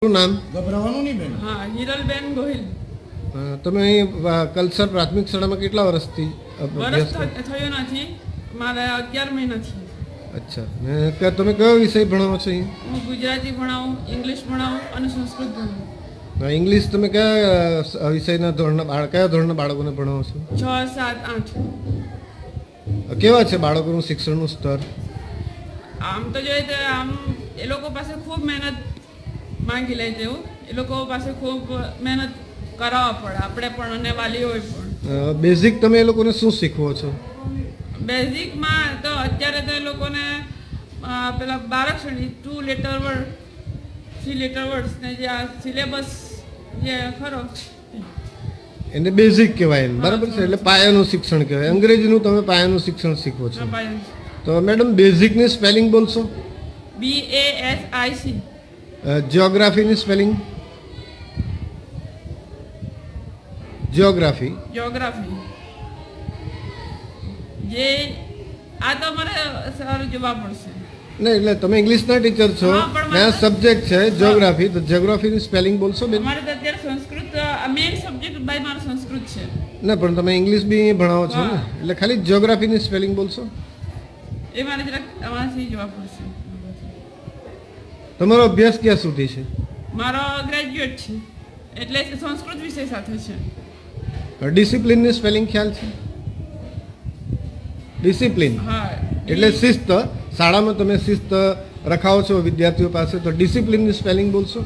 શું નામ? ગભરાવાનું નહીં બેન. હા, હિરલબેન ગોહિલ. તમે અહીં કલસર પ્રાથમિક શાળામાં કેટલા વર્ષથી અભ્યાસ કરો? થયો નથી, મારે 11 મહિનાથી. અચ્છા, ને તમે કયો વિષય ભણાવો છો અહીં? હું ગુજરાતી ભણાવું, ઇંગ્લિશ ભણાવું અને સંસ્કૃત ભણાવું. ઇંગ્લિશ તમે કયા વિષયના કયા ધોરણના બાળકોને ભણાવો છો? 6, 7, 8. કેવા છે બાળકોનું શિક્ષણનું સ્તર? આમ તો જોઈએ તો આમ એ લોકો પાસે ખૂબ મહેનત માંગી લે તેવું. એ લોકો પાસે ખૂબ મહેનત કરાવવા પડે, આપણે પણ અને વાલીઓએ પણ. બેઝિક તમે એ લોકોને શું શીખવો છો? બેઝિકમાં તો અત્યારે તો એ લોકોને પેલા 12 શ્રેણી 2 લેટર વર્ડ 3 લેટર વર્ડ્સ ને જે આ સિલેબસ જે ખરો એને બેઝિક કહેવાય એમ, બરાબર છે? એટલે પાયાનું શિક્ષણ કહેવાય. અંગ્રેજીનું તમે પાયાનું શિક્ષણ શીખવો છો. તો મેડમ બેઝિકની સ્પેલિંગ બોલશો? BASIC. જિયોગ્રાફીની સ્પેલિંગ? જિયોગ્રાફી જે આ તો મારે સારું જવાબ પડશે. નહીં, એટલે તમે ઇંગ્લિશના ટીચર છો, આ સબ્જેક્ટ છે જિયોગ્રાફી, તો જિયોગ્રાફીની સ્પેલિંગ બોલશો બેન? મારે તો અત્યારે સંસ્કૃત મેઇન સબ્જેક્ટ બાય મારો સંસ્કૃત છે. ના, પણ તમે ઇંગ્લિશ બી ભણાવો છો ને, એટલે ખાલી જિયોગ્રાફીની સ્પેલિંગ બોલશો? એ મારે જરાક આમાંથી જવાબ પડશે. તમારો અભ્યાસ ક્યાં સુધી છે? મારો ગ્રેજ્યુએટ છે, એટલે સંસ્કૃત વિષય સાથે છે. ડિસિપ્લિનની સ્પેલિંગ ખ્યાલ છે? ડિસિપ્લિન હા, એટલે શિસ્ત. શાળામાં તમે શિસ્ત રખાવો છો વિદ્યાર્થીઓ પાસે, તો ડિસિપ્લિનની સ્પેલિંગ બોલશો?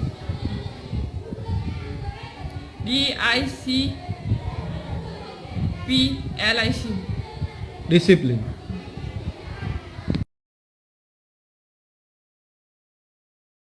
DICPLIC. ડિસિપ્લિન.